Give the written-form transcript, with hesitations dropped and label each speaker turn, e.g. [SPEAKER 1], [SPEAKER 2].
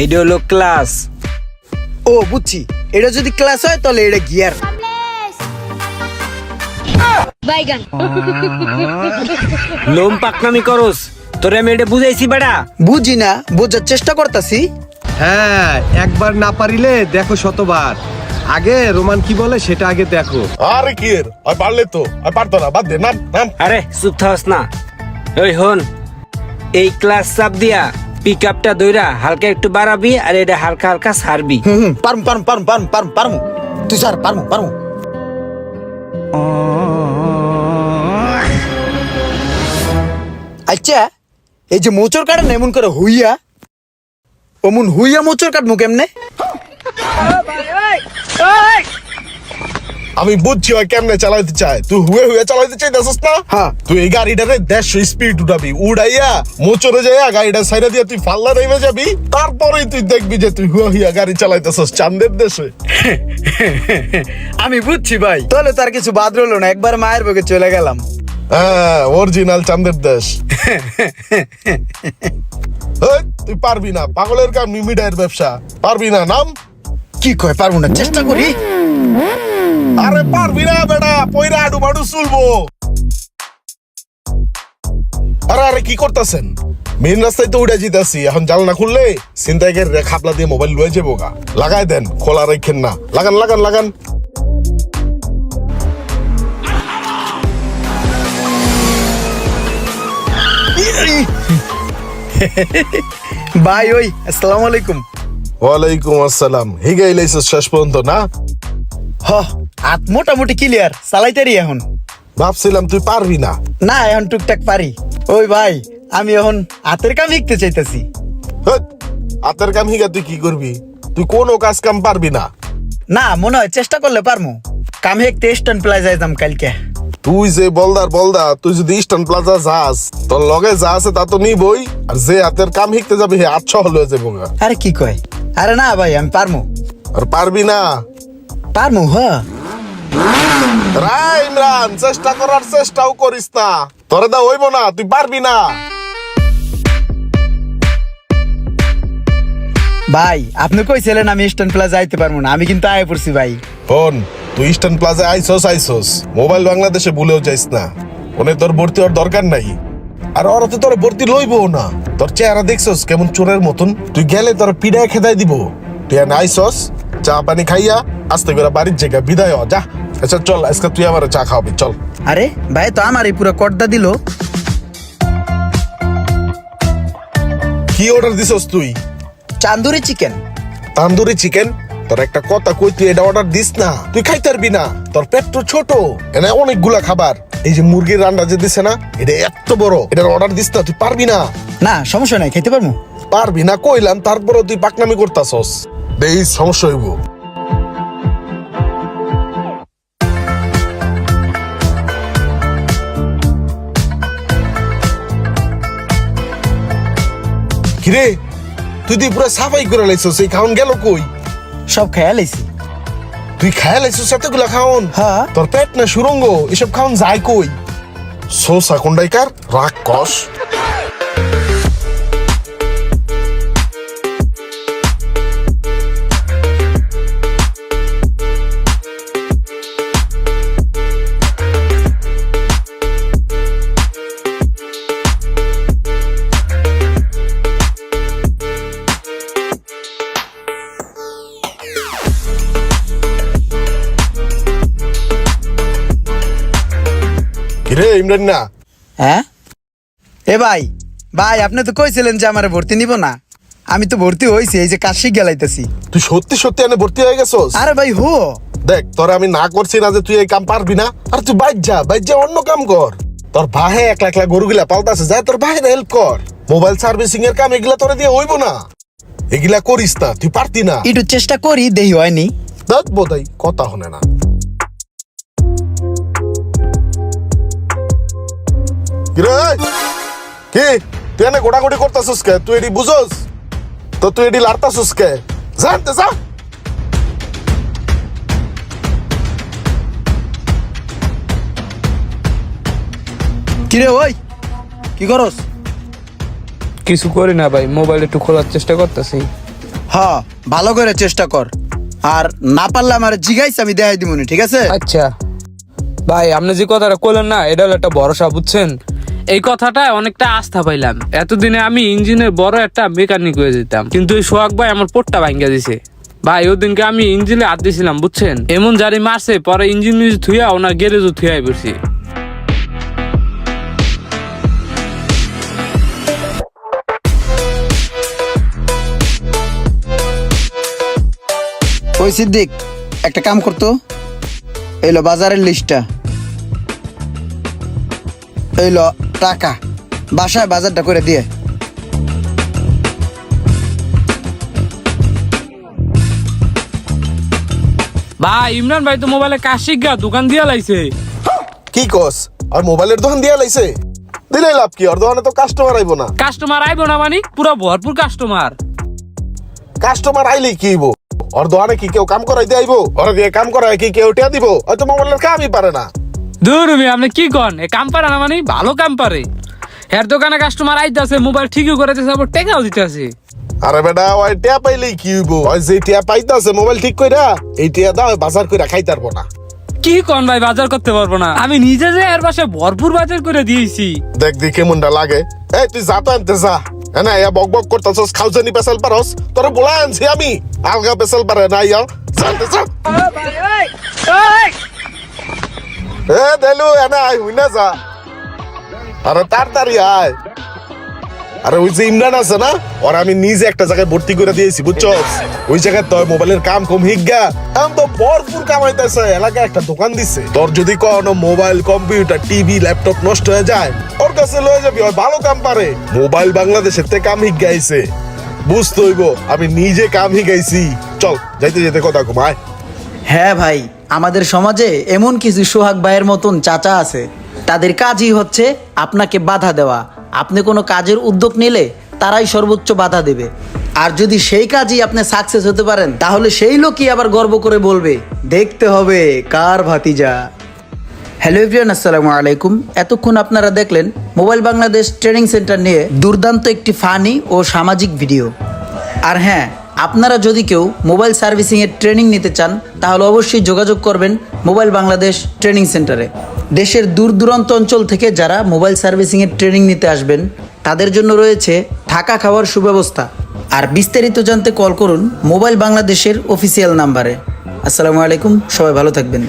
[SPEAKER 1] এইটা হলো ক্লাস।
[SPEAKER 2] ও বুঝছি, এটা যদি ক্লাস হয় তাহলে এটা গিয়ার।
[SPEAKER 3] বাইগান
[SPEAKER 1] লোম পাকনামি করস, তোরে আমি এটা বুঝাইছি বেটা।
[SPEAKER 2] বুঝি না, বোঝার চেষ্টা করতাছি।
[SPEAKER 4] হ্যাঁ, একবার না পারিলে দেখো শতবার। আগে রোমান কি বলে সেটা আগে দেখো।
[SPEAKER 5] আরে কি এর আর পারলে তো আর পারতো না, বাদ দে, নাম নাম।
[SPEAKER 1] আরে চুপ থাকস না। ওই হন, এই ক্লাস চাপ দিয়া পিক আপটা দইরা হালকা একটু বাড়াবি আর এটা হালকা হালকা ছাড়বি।
[SPEAKER 2] পারম পারম পারম পারম পারম পারম তুই স্যার পারম পারম। আচ্ছা, এই যে মোচর কাটেন এমন করে হুইয়া, অমন হুইয়া মোচর কাটমু কেমনে?
[SPEAKER 5] আমি বুঝছি ওই কেমনে চালাইতে চায়, তুই হুয়ে হুয়ে চালাইতে চাইতেছিস না?
[SPEAKER 2] হ্যাঁ।
[SPEAKER 5] তুই এই গাড়িটারে 150 স্পিড উঠাবি, উড়াইয়া মোচরে যাইয়া গাড়িটা সাইডে দিয়ে তুই ফাল্লা নেমে যাবি, তারপরেই তুই দেখবি যে তুই হুয়া হুয়া গাড়ি চালাইতেছিস চাঁদের দেশে।
[SPEAKER 2] আমি বুঝছি ভাই, তাহলে তার কিছু বাদ রইলো না, একবার মায়ের বকে চলে গেলাম।
[SPEAKER 5] হ্যাঁ, অরিজিনাল চাঁদের দেশ। এই, তুই পারবি না, পাগলের কাম, মিমিডায়ের ব্যবসা, পারবি না। নাম
[SPEAKER 2] কি কয় পারবো না, চেষ্টা করি।
[SPEAKER 5] আরে পারবি না বেটা, পয়রা আডু বাডু চুলবো। আরে আরে কি করতেছেন? মেইন রাস্তায় তো উড়ে যেতেছি, এখন জানলা খুললে ছিনতাইকারীরা রে খাপলা দিয়ে মোবাইল লয়ে যাবো গা। লাগাই দেন, খোলা রাখেন না। লাগান লাগান লাগান।
[SPEAKER 2] ভাই ওই আসসালামু আলাইকুম।
[SPEAKER 5] ওয়ালাইকুম আসসালাম। হিগে ইলাইছিস শেষ পর্যন্ত না?
[SPEAKER 2] হ, হাত মোটামুটি ক্লিয়ার, চালাইতারি এখন।
[SPEAKER 5] ভাবছিলাম তুই পারবি না।
[SPEAKER 2] না, এখন টুকটাক পারি। ওই ভাই, আমি এখন হাতের কাম শিখতে চাইতেছি।
[SPEAKER 5] হেৎ, হাতের কাম হিগা তুই কি করবি? তুই কোনো কাজ কাম পারবি না।
[SPEAKER 2] না, মনে হয় চেষ্টা করলে পারমু। কাম হেকতে স্ট্যান্ড প্লাজা যাইতাম কালকে।
[SPEAKER 5] তুই যে বলদা, তুই যদি ইস্টার্ন প্লাজা যাস, তোর লগে যা আছে তা তো নিবই, আর যে হাতের কাম শিখতে যাবি হে 800 হয়ে যাবো গা।
[SPEAKER 2] আরে কি কয়? আরে না ভাই, আমি পারমু।
[SPEAKER 5] আর পারবি না?
[SPEAKER 2] পারমু, হ।
[SPEAKER 5] রা ইমরান, চেষ্টা করার চেষ্টাও করিস না, তোরে দা হইব না, তুই পারবি না।
[SPEAKER 2] ভাই, আপনি কইছিলেন আমি স্ট্যান্ড প্লাজা যাইতে পারবো না, আমি কিন্তু আয় পড়ছি ভাই।
[SPEAKER 5] ফোন, তুই ইস্টার্ন প্লাজা আইসোস, মোবাইল বাংলাদেশে ভুলেও যাইস না। ওনে তোর ভর্তি হওয়ার দরকার নাই, আর ওরা তো তোর ভর্তি লইবো না। তোর চেহারা দেখছস কেমন চোরের মতন, তুই গেলে তোর পিড়ায় খেদাই দিব। তুই আইসস, চা পানি খাইয়া আস্তে করে বাড়ির জায়গা বিদায় হ, যা। আচ্ছা চল, আজকে তুই আমার চা খাওয়াবি, চল।
[SPEAKER 2] আরে ভাই, তো আমার এই পুরো কর্দা দিল।
[SPEAKER 5] কি অর্ডার দিছস তুই?
[SPEAKER 2] চান্দুরি চিকেন।
[SPEAKER 5] তান্দুরি চিকেন? তোর একটা কথা কই, তুই এটা অর্ডার দিস না, তুই খাইতে পারবি না, তোর পেট তো ছোট। এনে অনেকগুলা খাবার, এই যে মুরগির রান্না যে দিছে না, এটা এত বড়, এটার অর্ডার দিস না, তুই পারবি না।
[SPEAKER 2] না, সমস্যা নাই, খাইতে পারবো।
[SPEAKER 5] পারবি না কইলাম, তারপরে তুই পাকনামি করতাছস, দেই সমস্যা হইব। কিরে, তুই তুই পুরো সাফাই করে লাইছস, এই খাওন গেল কই?
[SPEAKER 2] সব খেয়াল লাইছি।
[SPEAKER 5] তুই খায় লাইছস এতগুলা খাওন?
[SPEAKER 2] হ্যাঁ।
[SPEAKER 5] তোর পেট না সুরঙ্গ, এসব খাওন যায় কই? সোসা কোন্ডাইকার রাক্ষস। কিরে ইমরান না?
[SPEAKER 2] হ্যাঁ এ ভাই, ভাই আপনি তো কইছিলেন যে আমার ভর্তি নিব না, আমি তো ভর্তি হইছি, এই যে কাশি গেলাইতেছি।
[SPEAKER 5] তুই সত্যি সত্যি এনে ভর্তি হয়ে গেছস?
[SPEAKER 2] আরে ভাই হো,
[SPEAKER 5] দেখ, তোরে আমি না করছি না যে তুই এই কাম পারবি না, আর তুই বাইর যা অন্য কাম কর। তোর ভাই একলা একলা গরুগুলা পালতাছে, যা তোর ভাইয়ের হেল্প কর। মোবাইল সার্ভিসিং এর কাম এগুলা তোরে দিয়ে হইব না, এগুলা করিস না, তুই পারতি না।
[SPEAKER 2] একটু চেষ্টা করি, দেহি হয়নি।
[SPEAKER 5] দেখ বোধাই কথা হনে না। কিরে কি তুই এনে গোটাগুটি করতাছিস কে? তুই এডি বুঝোস তো? তুই এডি লাড়তাছিস কে? জানতে যা।
[SPEAKER 2] কিরে ওই, কি করস?
[SPEAKER 6] কিছু করি না ভাই, মোবাইল একটু খোলার চেষ্টা করতেছি।
[SPEAKER 2] হ ভালো করে চেষ্টা কর, আর না পারলে আমার জিগাইছে আমি দেখাই দিমুনি, ঠিক আছে?
[SPEAKER 3] আচ্ছা ভাই, আপনি যে কথাটা কইলেন না, এটা হলো একটা ভরসা, বুঝছেন? এই কথাটা অনেকটা আস্থা পাইলাম। এতদিনে আমি ইঞ্জিনের বড় একটা মেকানিক হয়ে যেতাম, কিন্তু এই সোহাগ ভাই আমার পোটটা ভাঙ্গা দিছে। ভাই ওদিনকে আমি ইঞ্জিনে হাত দিয়েছিলাম, বুঝছেন? এমন জারি মারছে, পরে ইঞ্জিন মিউজিক থুয়া ওনার গ্যারেজও থুয়াই পড়ছি।
[SPEAKER 2] ওই সিদ্দিক, একটা কাম করতো, এলো বাজারের লিস্টটা, এলো টাকা, বাসায় বাজারটা করে দিয়ে।
[SPEAKER 3] ভাই ইমরান ভাই তো মোবাইলে কাজ শিখা দোকান দিয়া লাইছে।
[SPEAKER 5] কি কস? আর মোবাইলের দোকান দিয়া লাইছে? দিলে লাভ কি? আর দোকানে তো কাস্টমার আইবো না।
[SPEAKER 3] কাস্টমার আইবো না মানে পুরো ভরপুর কাস্টমার।
[SPEAKER 5] কাস্টমার আইলে কি হইব? আর দোকানে কি কেউ কাম করাইতে আইবো? ওরা দিয়ে কাম করায় কি কেউ টিয়া দিব? হয়তো মোবাইলের কামই পারে না।
[SPEAKER 3] দূর ভাই, আপনি কি কন? এ কাম পারে না মানে? ভালো কাম পারে। এর দোকানে কাস্টমার আইতাছে, মোবাইল ঠিকই করে দিতেছে, আবার টাকাও দিতেছে।
[SPEAKER 5] আরে বেটা, ওই টিয়া পাইলেই কি হইব? ওই যে টিয়া পাইতাছে মোবাইল ঠিক কইরা, এই টিয়া দাও বাজার কইরা খাইতে পারবো না।
[SPEAKER 3] কি কন ভাই, বাজার করতে পারবো না? আমি নিজে যে এর পাশে ভরপুর বাজার করে দিয়েছি।
[SPEAKER 5] দেখ দি কেমনটা লাগে। এই তুই যা তো আনতে যা। না ইয়া বক বক করতাছস, খাউজানি পেছাল পারস, তোরা বলা আনছি আমি। আলগা পেছাল পারে না ইয়া। জানতে যা। এ দেলু এনা আই হুই না যা। আরে তাড়াতাড়ি আয়। আরে ওই যে ইমরান আছে না, ওর আমি নিজে একটা জায়গায় ভর্তি করে দিয়েছি, বুঝছস? ওই জায়গায় তোর মোবাইলের কাম কম হিগা, এখন তো ভরপুর কামাইতেছে। এলাকায় একটা দোকান দিছে। তোর যদি কোনো মোবাইল, কম্পিউটার, টিভি, ল্যাপটপ নষ্ট হয়ে যায়, ওর কাছে লয়ে যাবি, ওই ভালো কাম পারে। মোবাইল বাংলাদেশের থেকে কাম হিগাইছে, বুঝতে হইব। আমি নিজে কাম হিগাইছি। চল যাইতে যেতে কথা ঘুমায়।
[SPEAKER 2] হ্যাঁ ভাই, আমাদের সমাজে এমন কিছু সোহাগ ভাইয়ের মতন চাচা আছে, তাদের কাজই হচ্ছে আপনাকে বাধা দেওয়া। আপনি কোনো কাজের উদ্যোগ নিলে তারাই সর্বোচ্চ বাধা দেবে, আর যদি সেই কাজই আপনি সাকসেস হতে পারেন, তাহলে সেই লোকই আবার গর্ব করে বলবে, দেখতে হবে কার ভাতিজা। হ্যালো এভরিওয়ান, আসসালামু আলাইকুম। এতক্ষণ আপনারা দেখলেন মোবাইল বাংলাদেশ ট্রেনিং সেন্টার নিয়ে দুর্দান্ত একটি ফানি ও সামাজিক ভিডিও। আর হ্যাঁ, আপনারা যদি কেউ মোবাইল সার্ভিসিংয়ের ট্রেনিং নিতে চান, তাহলে অবশ্যই যোগাযোগ করবেন মোবাইল বাংলাদেশ ট্রেনিং সেন্টারে। দেশের দূর দূরান্ত অঞ্চল থেকে যারা মোবাইল সার্ভিসিংয়ের ট্রেনিং নিতে আসবেন, তাদের জন্য রয়েছে থাকা খাওয়ার সুব্যবস্থা। আর বিস্তারিত জানতে কল করুন মোবাইল বাংলাদেশের অফিসিয়াল নাম্বারে। আসসালামু আলাইকুম, সবাই ভালো থাকবেন।